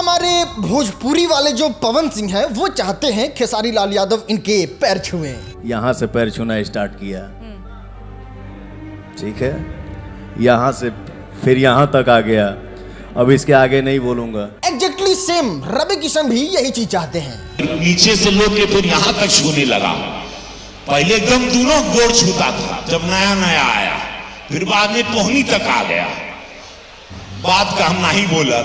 हमारे भोजपुरी वाले जो पवन सिंह है वो चाहते हैं खेसारी लाल यादव इनके पैर छुएं। यहाँ से पैर छूना स्टार्ट किया, ठीक है, यहाँ से फिर यहाँ तक आ गया, अब इसके आगे नहीं बोलूंगा। एग्जैक्टली सेम रवि किशन भी यही चीज चाहते हैं। नीचे से लोग फिर यहाँ तक छूने लगा। पहले एकदम दोनों गोड़ छूता था जब नया नया आया, फिर बाद में पहुनी तक आ गया। बात का हम नहीं बोला।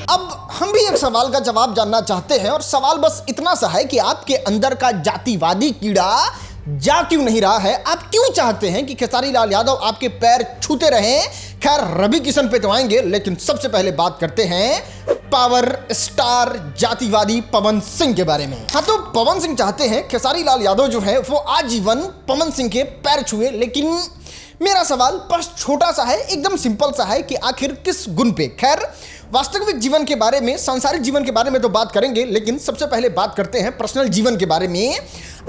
अब हम भी एक सवाल का जवाब जानना चाहते हैं और सवाल बस इतना सा है कि आपके अंदर का जातिवादी कीड़ा जा क्यों नहीं रहा है? आप क्यों चाहते हैं कि खेसारी लाल यादव आपके पैर छूते रहें? खैर रवि किशन पे तो आएंगे, लेकिन सबसे पहले बात करते हैं पावर स्टार जातिवादी पवन सिंह के बारे में। हाँ, तो पवन सिंह चाहते हैं खेसारी लाल यादव जो है वो आजीवन पवन सिंह के पैर छुए, लेकिन मेरा सवाल बस छोटा सा है, एकदम सिंपल सा है कि आखिर किस गुण पे? खैर वास्तविक जीवन के बारे में, सांसारिक जीवन के बारे में तो बात करेंगे, लेकिन सबसे पहले बात करते हैं पर्सनल जीवन के बारे में।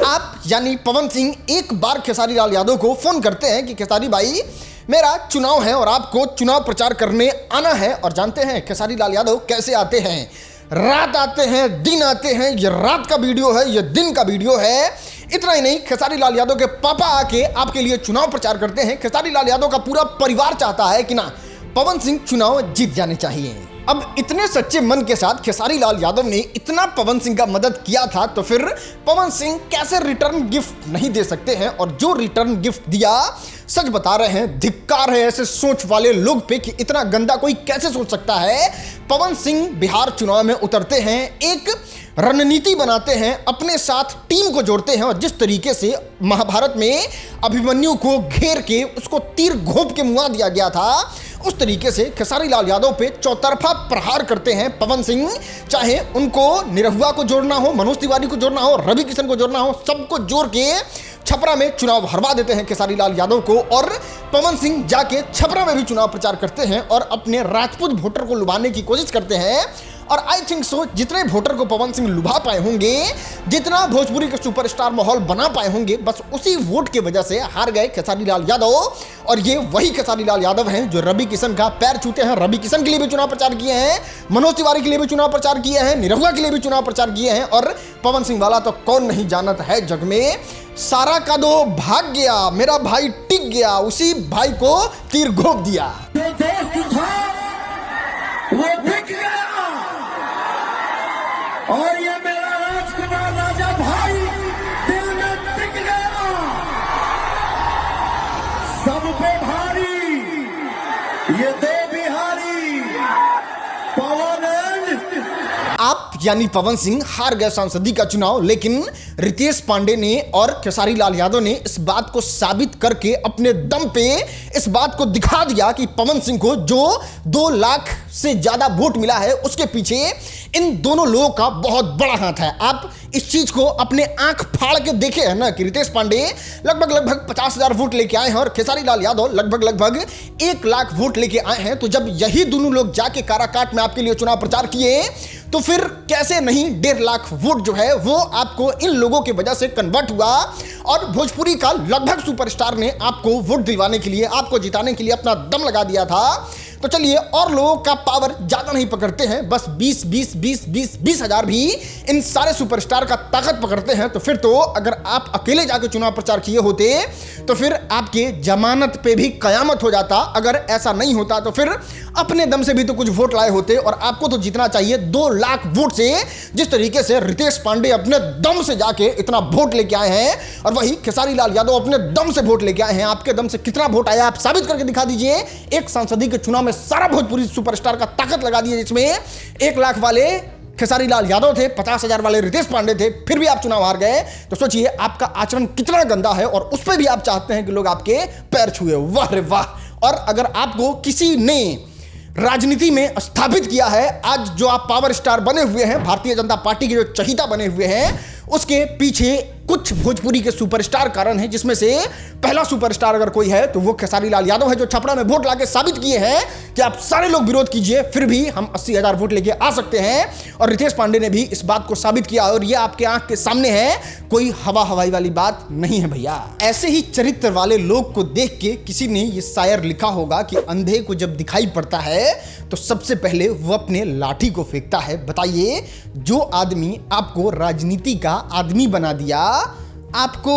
आप यानी पवन सिंह एक बार खेसारी लाल यादव को फोन करते हैं कि खेसारी भाई मेरा चुनाव है और आपको चुनाव प्रचार करने आना है। और जानते हैं खेसारी लाल यादव कैसे आते हैं? रात आते हैं, दिन आते हैं। ये रात का वीडियो है, ये दिन का वीडियो है। इतना ही नहीं, खेसारी लाल यादव के पापा आके आपके लिए चुनाव प्रचार करते हैं। खेसारी लाल यादव का पूरा परिवार चाहता है कि ना पवन सिंह चुनाव जीत जाने चाहिए। अब इतने सच्चे मन के साथ खेसारी लाल यादव ने इतना पवन सिंह का मदद किया था, तो फिर पवन सिंह कैसे रिटर्न गिफ्ट नहीं दे सकते हैं? और जो रिटर्न गिफ्ट दिया, सच बता रहे हैं, धिक्कार है ऐसे सोच वाले लोग पे कि इतना गंदा कोई कैसे सोच सकता है। पवन सिंह बिहार चुनाव में उतरते हैं, एक रणनीति बनाते हैं, अपने साथ टीम को जोड़ते हैं और जिस तरीके से महाभारत में अभिमन्यु को घेर के उसको तीर घोंप के मुआ दिया गया था, उस तरीके से खेसारी लाल यादव पे चौतरफा प्रहार करते हैं पवन सिंह। चाहे उनको निरहुआ को जोड़ना हो, मनोज तिवारी को जोड़ना हो, रवि किशन को जोड़ना हो, सबको जोड़ के छपरा में चुनाव हरवा देते हैं खेसारी लाल यादव को। और पवन सिंह जाके छपरा में भी चुनाव प्रचार करते हैं और अपने राजपूत वोटर को लुभाने की कोशिश करते हैं। और आई थिंक सो जितने वोटर को पवन सिंह लुभा पाए होंगे, जितना भोजपुरी के सुपरस्टार माहौल बना पाए होंगे, बस उसी वोट की वजह से हार गए खेसारी लाल यादव। और ये वही खेसारी लाल यादव हैं जो रवि किशन का पैर छूते हैं। रवि किशन के लिए भी चुनाव प्रचार किए हैं, मनोज तिवारी के लिए भी चुनाव प्रचार किए हैं, निरहुआ के लिए भी चुनाव प्रचार किए हैं। और पवन सिंह वाला तो कौन नहीं जानता है जग में। सारा का दो भाग गया, मेरा भाई टिक गया, उसी भाई को तीर घोंप दिया। जो दोस्त था वो बिक गया और ये मेरा राजकुमार राजा भाई दिल में टिक गया। सब पे भारी ये दो बिहारी पवन एंड आप यानी पवन सिंह हार गए सांसदी का चुनाव, लेकिन रितेश पांडे ने और खेसारी लाल यादव ने इस बात को साबित करके अपने दम पे इस बात को दिखा दिया कि पवन सिंह को जो 2 लाख से ज्यादा वोट मिला है उसके पीछे इन दोनों लोगों का बहुत बड़ा हाथ है। आप इस चीज को अपने आंख फाड़ के देखे हैं ना कि रितेश पांडे लगभग 50,000 वोट लेके आए हैं और खेसारी लाल यादव लगभग 1 लाख वोट लेके आए हैं। तो जब यही दोनों लोग जाके काराकाट में आपके लिए चुनाव प्रचार किए, तो फिर कैसे नहीं 1.5 लाख वोट जो है वो आपको इन लोगों की वजह से कन्वर्ट हुआ। और भोजपुरी का लगभग सुपरस्टार ने आपको वोट दिलवाने के लिए, आपको जिताने के लिए अपना दम लगा दिया था। तो चलिए, और लोगों का पावर ज्यादा नहीं पकड़ते हैं, बस 20,000 भी इन सारे सुपरस्टार का ताकत पकड़ते हैं। तो फिर तो अगर आप अकेले जाके चुनाव प्रचार किए होते तो फिर आपके जमानत पे भी कयामत हो जाता। अगर ऐसा नहीं होता तो फिर अपने दम से भी तो कुछ वोट लाए होते और आपको तो जीतना चाहिए 2 लाख वोट से, जिस तरीके से रितेश पांडे अपने दम से जाके इतना वोट लेके आए हैं और वही खेसारी लाल यादव अपने दम से वोट लेके आए हैं। आपके दम से कितना वोट आया आप साबित करके दिखा दीजिए। एक सांसदी के चुनाव में सारा भोजपुरी सुपरस्टार का ताकत लगा दी, जिसमें 1 लाख वाले खेसारी लाल यादव थे, 50,000 वाले रितेश पांडे थे, फिर भी आप चुनाव हार गए। तो सोचिए आपका आचरण कितना गंदा है और उस पर भी आप चाहते हैं कि लोग आपके पैर छुए। वाह रे वाह। और अगर आपको किसी ने राजनीति में स्थापित किया है, आज जो आप पावर स्टार बने हुए हैं, भारतीय जनता पार्टी के जो चहीता बने हुए हैं, उसके पीछे कुछ भोजपुरी के सुपरस्टार कारण हैं, जिसमें से पहला सुपरस्टार अगर कोई है तो वो खेसारी लाल यादव है, जो छपरा में वोट लाके साबित किए हैं कि आप सारे लोग विरोध कीजिए फिर भी हम 80,000 वोट लेके आ सकते हैं। और रितेश पांडे ने भी इस बात को साबित किया और ये आपके आंख के सामने है, कोई हवा हवाई वाली बात नहीं है भैया। ऐसे ही चरित्र वाले लोग को देख के किसी ने ये शायर लिखा होगा कि अंधे को जब दिखाई पड़ता है तो सबसे पहले वो अपने लाठी को फेंकता है। बताइए, जो आदमी आपको राजनीति का आदमी बना दिया, आपको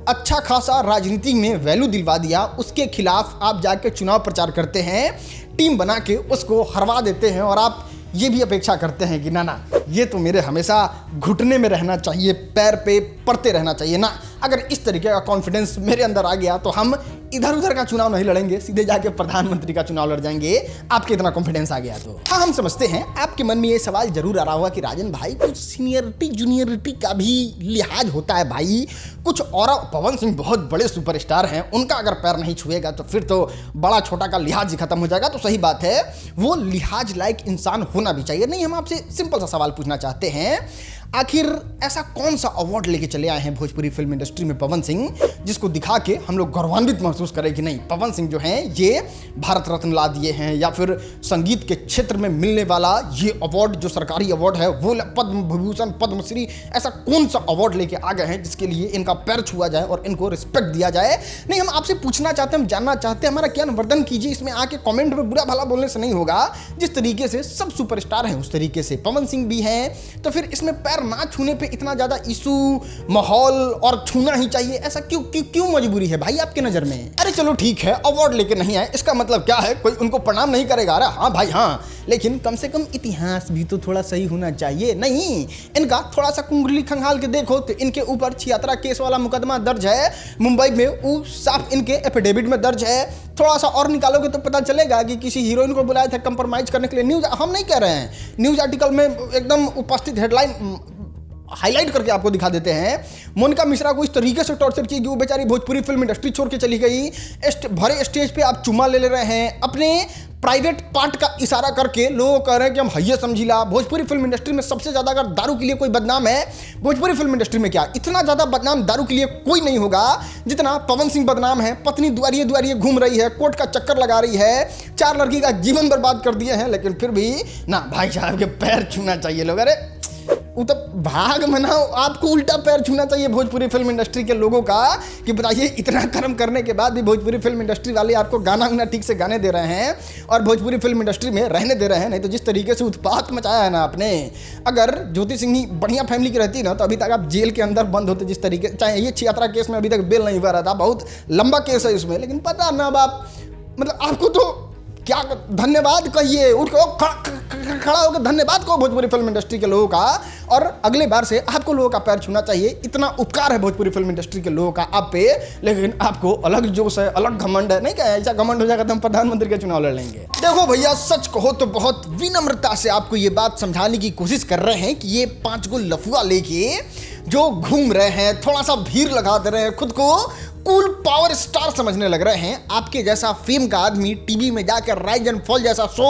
अच्छा खासा राजनीति में वैल्यू दिलवा दिया, उसके खिलाफ आप जाके चुनाव प्रचार करते हैं, टीम बना के उसको हरवा देते हैं और आप ये भी अपेक्षा करते हैं कि ना ये तो मेरे हमेशा घुटने में रहना चाहिए, पैर पे पड़ते रहना चाहिए ना। अगर इस तरीके का कॉन्फिडेंस मेरे अंदर आ गया तो हम इधर उधर का चुनाव नहीं लड़ेंगे, सीधे जाके प्रधानमंत्री का चुनाव लड़ जाएंगे। आपके इतना कॉन्फिडेंस आ गया तो हाँ, हम समझते हैं आपके मन में ये सवाल जरूर आ रहा होगा कि राजन भाई कुछ सीनियरिटी जूनियरिटी का भी लिहाज होता है भाई, कुछ और पवन सिंह बहुत बड़े सुपरस्टार हैं, उनका अगर पैर नहीं छुएगा तो फिर तो बड़ा छोटा का लिहाज ही खत्म हो जाएगा। तो सही बात है, वो लिहाज लायक इंसान होना भी चाहिए। नहीं, हम आपसे सिंपल सा सवाल पूछना चाहते हैं, आखिर ऐसा कौन सा अवार्ड लेके चले आए हैं भोजपुरी फिल्म इंडस्ट्री में पवन सिंह, जिसको दिखा के हम लोग गौरवान्वित महसूस करें कि नहीं, पवन सिंह जो हैं ये भारत रत्न ला दिए हैं, या फिर संगीत के क्षेत्र में मिलने वाला ये अवार्ड जो सरकारी अवार्ड है वो पद्म विभूषण पद्मश्री, ऐसा कौन सा अवार्ड लेके आ गए हैं जिसके लिए इनका पैर छुआ जाए और इनको रिस्पेक्ट दिया जाए। नहीं, हम आपसे पूछना चाहते हैं, हम जानना चाहते हैं, हमारा ज्ञान वर्धन कीजिए। इसमें आके कमेंट में बुरा भला बोलने से नहीं होगा। जिस तरीके से सब सुपरस्टार हैं उस तरीके से पवन सिंह भी हैं, तो फिर इसमें पैर ना छूने पे इतना ज्यादा इशू, माहौल और छूना ही चाहिए, ऐसा क्यों क्यों क्यों मजबूरी है भाई आपके नजर में? अरे चलो ठीक है, अवार्ड लेके नहीं आए, इसका मतलब क्या है कोई उनको प्रणाम नहीं करेगा? अरे हाँ भाई हाँ, लेकिन कम से कम इतिहास भी तो थोड़ा सही होना चाहिए। नहीं, इनका थोड़ा सा कुंडली खंगाल के देखो तो इनके ऊपर छियात्रा केस वाला मुकदमा दर्ज है मुंबई में, वो साफ इनके एफिडेविट में दर्ज है। थोड़ा सा और निकालोगे तो पता चलेगा कि किसी हीरोइन को बुलाया था कंप्रोमाइज करने के लिए। न्यूज हम नहीं कह रहे हैं, न्यूज आर्टिकल में एकदम उपस्थित हेडलाइन हाईलाइट करके आपको दिखा देते हैं। मोनिका मिश्रा को इस तरीके से टॉर्चर की कि वो बेचारी भोजपुरी फिल्म इंडस्ट्री छोड़ के चली गई। भरे स्टेज पे आप चुम्मा ले रहे हैं, अपने प्राइवेट पार्ट का इशारा करके लोग कह रहे हैं कि हम हइये समझिला। भोजपुरी फिल्म इंडस्ट्री में सबसे ज्यादा अगर दारू के लिए कोई बदनाम है भोजपुरी फिल्म इंडस्ट्री में, क्या इतना ज्यादा बदनाम दारू के लिए कोई नहीं होगा जितना पवन सिंह बदनाम है। पत्नी द्वारिये द्वारिये घूम रही है, कोर्ट का चक्कर लगा रही है, 4 लड़की का जीवन बर्बाद कर दिए हैं, लेकिन फिर भी ना भाई साहब के पैर छूना चाहिए लोग। अरे वो तो भाग मनाओ, आपको उल्टा पैर छूना चाहिए भोजपुरी फिल्म इंडस्ट्री के लोगों का कि बताइए इतना कर्म करने के बाद भी भोजपुरी फिल्म इंडस्ट्री वाले आपको गाना उना ठीक से गाने दे रहे हैं और भोजपुरी फिल्म इंडस्ट्री में रहने दे रहे हैं। नहीं तो जिस तरीके से उत्पात मचाया है ना आपने, अगर ज्योति सिंह बढ़िया फैमिली की रहती ना तो अभी तक आप जेल के अंदर बंद होते। जिस तरीके, चाहे ये छियात्रा केस में अभी तक बेल नहीं हुआ रहा था, बहुत लंबा केस है इसमें, लेकिन पता ना आप मतलब आपको तो क्या धन्यवाद कहिए, उठ खड़ा होकर धन्यवाद कहो भोजपुरी फिल्म इंडस्ट्री के लोगों का। और अगले बार से आपको लोगों का पैर छूना चाहिए, इतना उपकार है भोजपुरी फिल्म इंडस्ट्री के लोगों का आप पे। लेकिन आपको अलग जोश है, अलग घमंड है, नहीं क्या ऐसा घमंड हो जाएगा तो हम प्रधानमंत्री के चुनाव लड़ लेंगे। देखो भैया, सच कहो तो बहुत विनम्रता से आपको ये बात समझाने की कोशिश कर रहे हैं कि ये 5 गो लफुआ लेके जो घूम रहे हैं, थोड़ा सा भीड़ लगा दे रहे हैं, खुद को कूल पावर स्टार समझने लग रहे हैं। आपके जैसा फेम का आदमी टीवी में जाकर राइज एंड फॉल जैसा शो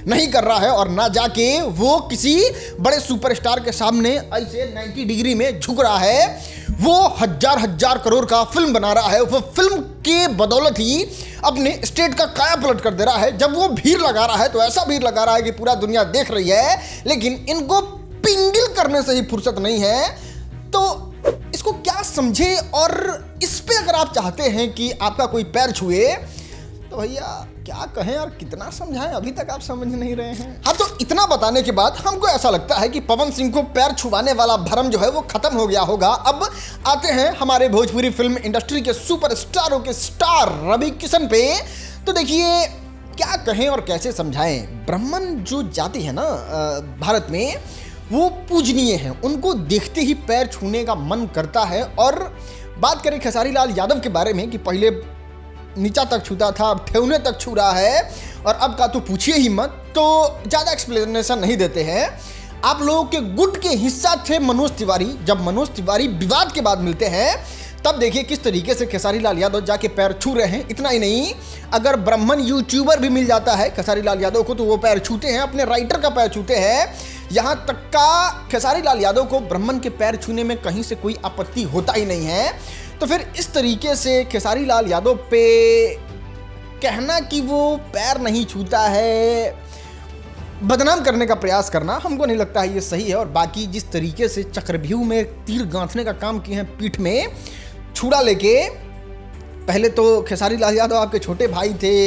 नहीं कर रहा है और ना जाके वो किसी बड़े सुपरस्टार के सामने ऐसे 90 डिग्री में झुक रहा है। वो हजार करोड़ का फिल्म बना रहा है, वो फिल्म के बदौलत ही अपने स्टेट का काया पलट कर दे रहा है। जब वो भीड़ लगा रहा है तो ऐसा भीड़ लगा रहा है कि पूरा दुनिया देख रही है, लेकिन इनको पिंडिल करने से ही फुर्सत नहीं है। तो इसको क्या समझे, और इस पे अगर आप चाहते हैं कि आपका कोई पैर छुए तो भैया क्या कहें और कितना समझाएं, अभी तक आप समझ नहीं रहे हैं। हाँ, तो इतना बताने के बाद हमको ऐसा लगता है कि पवन सिंह को पैर छुवाने वाला भरम जो है वो खत्म हो गया होगा। अब आते हैं हमारे भोजपुरी फिल्म इंडस्ट्री के सुपरस्टारों के स्टार रवि किशन पे। तो देखिए, क्या कहें और कैसे समझाएं, ब्राह्मण जो जाति है ना भारत में, वो पूजनीय है, उनको देखते ही पैर छूने का मन करता है। और बात करें खेसारी लाल यादव के बारे में कि पहले नीचा तक छूता था, अब ठेवने तक छू रहा है, और अब का तो पूछिए ही मत। तो ज़्यादा एक्सप्लेनेशन नहीं देते हैं। आप लोगों के गुट के हिस्सा थे मनोज तिवारी। जब मनोज तिवारी विवाद के बाद मिलते हैं तब देखिए किस तरीके से खेसारी लाल यादव जाके पैर छू रहे हैं। इतना ही नहीं, अगर ब्राह्मण यूट्यूबर भी मिल जाता है खेसारी लाल यादव को तो वो पैर छूते हैं, अपने राइटर का पैर छूते हैं। यहां तक का खेसारी लाल यादव को ब्राह्मण के पैर छूने में कहीं से कोई आपत्ति होता ही नहीं है। तो फिर इस तरीके से खेसारी लाल यादव पे कहना कि वो पैर नहीं छूता है, बदनाम करने का प्रयास करना, हमको नहीं लगता है ये सही है। और बाकी जिस तरीके से चक्रव्यूह में तीर गांथने का काम किए हैं, पीठ में छुरा लेके, पहले तो खेसारी लाल यादव आपके छोटे भाई थे,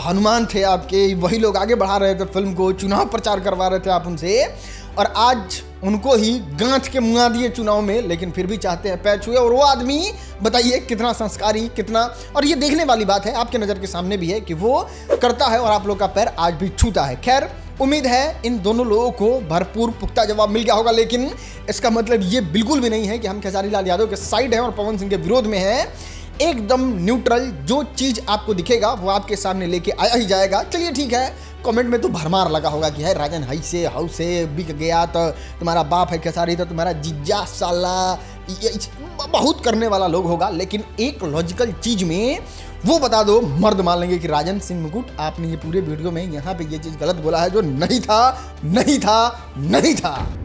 हनुमान थे आपके, वही लोग आगे बढ़ा रहे थे फिल्म को, चुनाव प्रचार करवा रहे थे आप उनसे, और आज उनको ही गांठ के मुआ दिए चुनाव में, लेकिन फिर भी चाहते हैं पैर छुए। और वो आदमी बताइए कितना संस्कारी, कितना, और ये देखने वाली बात है, आपके नज़र के सामने भी है कि वो करता है और आप लोग का पैर आज भी छूता है। खैर, उम्मीद है इन दोनों लोगों को भरपूर पुख्ता जवाब मिल गया होगा, लेकिन इसका मतलब ये बिल्कुल भी नहीं है कि हम खेसारी लाल यादव के साइड हैं और पवन सिंह के विरोध में हैं। एकदम न्यूट्रल, जो चीज़ आपको दिखेगा वो आपके सामने लेके आया ही जाएगा। चलिए ठीक है, कमेंट में तो भरमार लगा होगा कि है राजन हाई से हाउ से बिक गया, तो तुम्हारा बाप है खेसारी, तो तुम्हारा जीजा साला, ये बहुत करने वाला लोग होगा। लेकिन एक लॉजिकल चीज़ में वो बता दो, मर्द मान लेंगे कि राजन सिंह मुकुट, आपने ये पूरे वीडियो में यहाँ पे ये चीज़ गलत बोला है जो नहीं था, नहीं था, नहीं था।